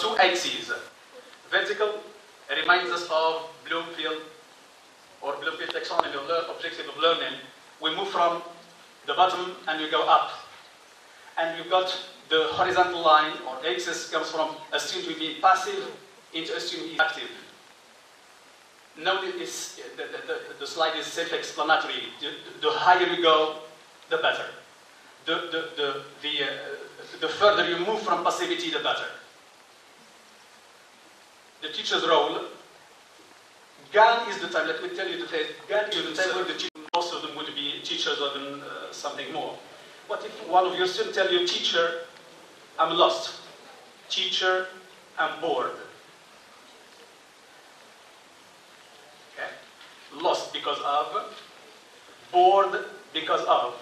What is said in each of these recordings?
Two axes. Vertical reminds us of Bloomfield taxonomy of objective of learning. We move from the bottom and we go up. And you've got the horizontal line or axis comes from a student being passive into a student being active. Notice the slide is self-explanatory. The higher you go, the better. The further you move from passivity, the better. The teacher's role, GAN is the time, let me tell you the phrase, GAN is the time where most of them would be teachers or even something more. What if one of your students tell you, teacher, I'm lost. Teacher, I'm bored. Okay? Lost because of, bored because of.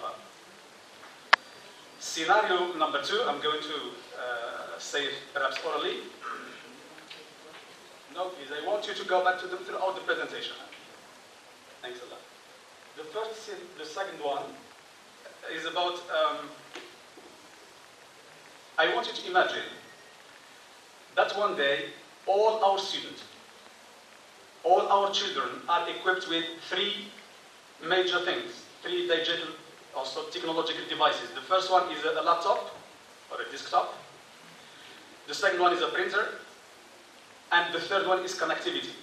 Scenario number 2, I'm going to say it perhaps orally. No, please, I want you to go back to them throughout the presentation. Thanks a lot. The second one is about, I want you to imagine that one day all our students, all our children are equipped with 3 major things, 3 digital, also technological devices. The first one is a laptop or a desktop. The second one is a printer. And the third one is connectivity.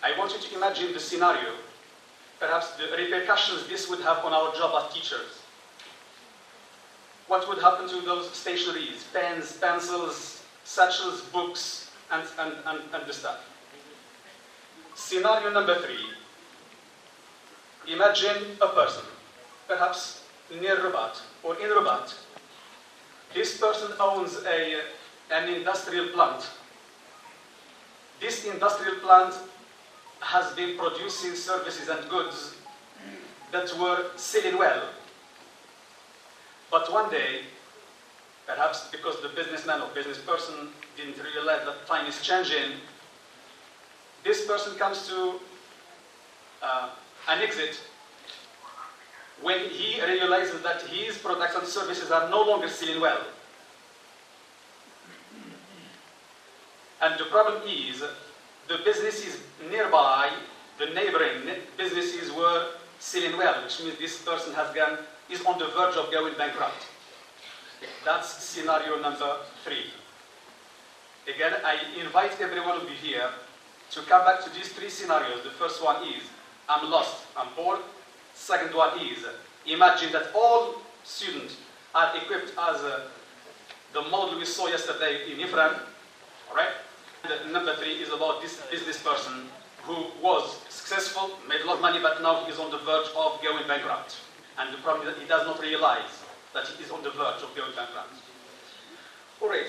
I want you to imagine the scenario, perhaps the repercussions this would have on our job as teachers. What would happen to those stationaries, pens, pencils, satchels, books, and the stuff? Scenario number 3. Imagine a person, perhaps near Rabat or in Rabat. This person owns an industrial plant. This industrial plant has been producing services and goods that were selling well. But one day, perhaps because the businessman or business person didn't realize that time is changing, this person comes to an exit when he realizes that his products and services are no longer selling well. And the problem is, the businesses nearby, the neighboring businesses were selling well, which means this person is on the verge of going bankrupt. That's scenario number 3. Again, I invite every one of you here to come back to these 3 scenarios. The first one is, I'm lost, I'm bored. Second one is, imagine that all students are equipped as the model we saw yesterday in Ifran, all right? And number 3 is about this business person who was successful, made a lot of money, but now he is on the verge of going bankrupt. And the problem is that he does not realize that he is on the verge of going bankrupt. All right.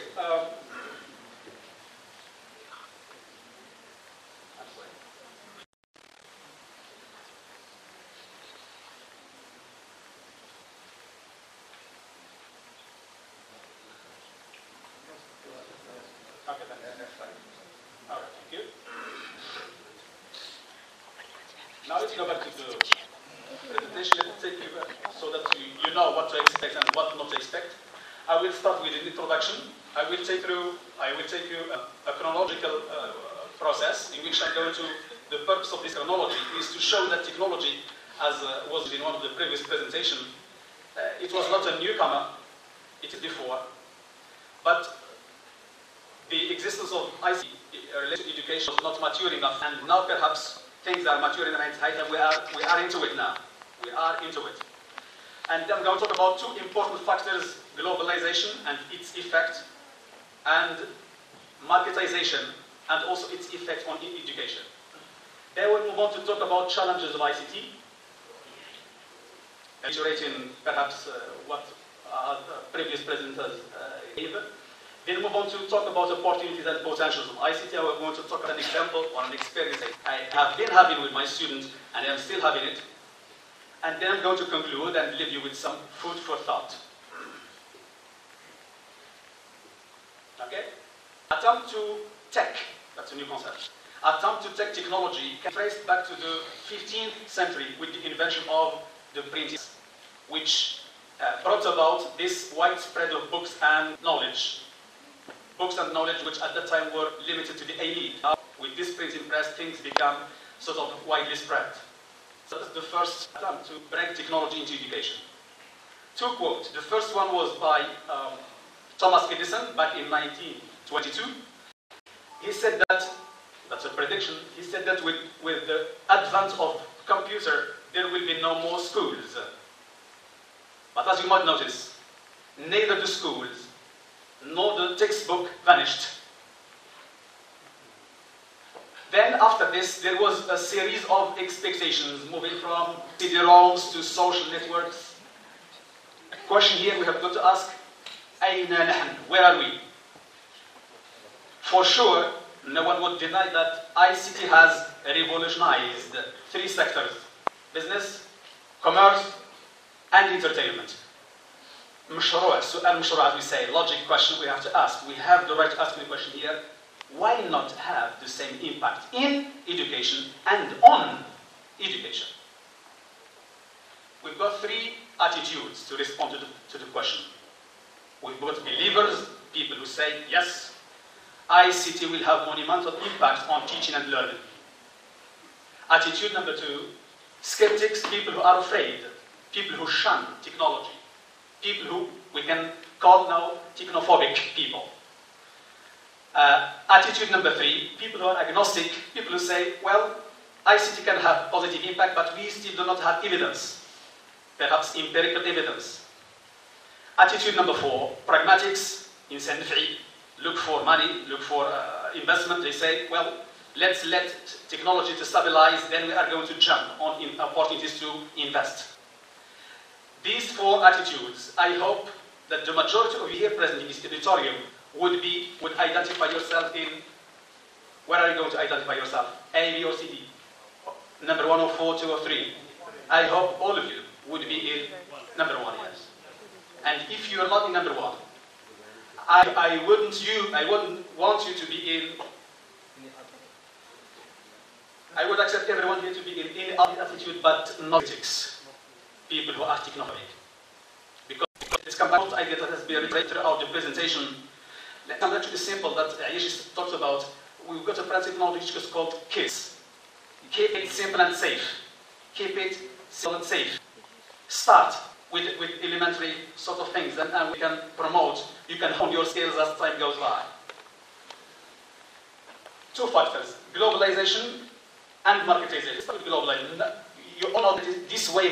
Now let's go back to the presentation. Let's take you back so that you know what to expect and what not to expect. I will start with an introduction. I will take you a chronological process in which I go into the purpose of this chronology is to show that technology, as was in one of the previous presentations, it was not a newcomer, it is before, but the existence of ICT related education was not mature enough, and now perhaps things are mature in the height, and we are into it now. We are into it. And I'm going to talk about 2 important factors, globalization and its effect, and marketization and also its effect on education. Then we'll move on to talk about challenges of ICT, iterating perhaps what previous presenters gave. Then move on to talk about opportunities and potentials of ICT. We're going to talk about an example or an experience I have been having with my students, and I'm still having it. And then I'm going to conclude and leave you with some food for thought. Okay? Attempt to tech, that's a new concept. Attempt to tech technology can be traced back to the 15th century with the invention of the printing, which brought about this widespread of books and knowledge. books and knowledge which at that time were limited to the elite. With this printing press, things become sort of widely spread. So that's the first attempt to bring technology into education. Two quotes. The first one was by Thomas Edison back in 1922. He said that, that's a prediction, he said that with the advent of computer, there will be no more schools. But as you might notice, neither the schools nor the textbook vanished. Then after this, there was a series of expectations moving from CD-ROMs to social networks. Question here we have got to ask, أين نحن? Where are we? For sure, no one would deny that ICT has revolutionized three sectors: business, commerce, and entertainment. مشروع, سؤال مشروع, as we say, logic question we have to ask. We have the right to ask the question here. Why not have the same impact in education and on education? We've got three attitudes to respond to the question. We've got believers, people who say, yes, ICT will have monumental impact on teaching and learning. Attitude number two, skeptics, people who are afraid, people who shun technology, people who we can call now technophobic people. Attitude number three, people who are agnostic, people who say, well, ICT can have positive impact, but we still do not have evidence, perhaps empirical evidence. Attitude number four, pragmatics, insan naf'i, look for money, look for investment. They say, well, let's let technology to stabilize, then we are going to jump on opportunities to invest. These four attitudes, I hope that the majority of you here present in this auditorium would identify yourself in. Where are you going to identify yourself? A, B, or C, D? Number 1 or 4, 2 or 3? I hope all of you would be in number 1, yes. And if you are not in number 1, I wouldn't want you to be in. I would accept everyone here to be in any other attitude, but not critics, people who are technophobic. Because this compound idea that has been repeated throughout the presentation, it's actually simple that Ayesha talks about. We've got a principle which is called KISS. Keep it simple and safe. Keep it simple and safe. Start with elementary sort of things, and we can promote. You can hone your skills as time goes by. Two factors: globalization and marketization. Let's start with globalization. You all know that this way,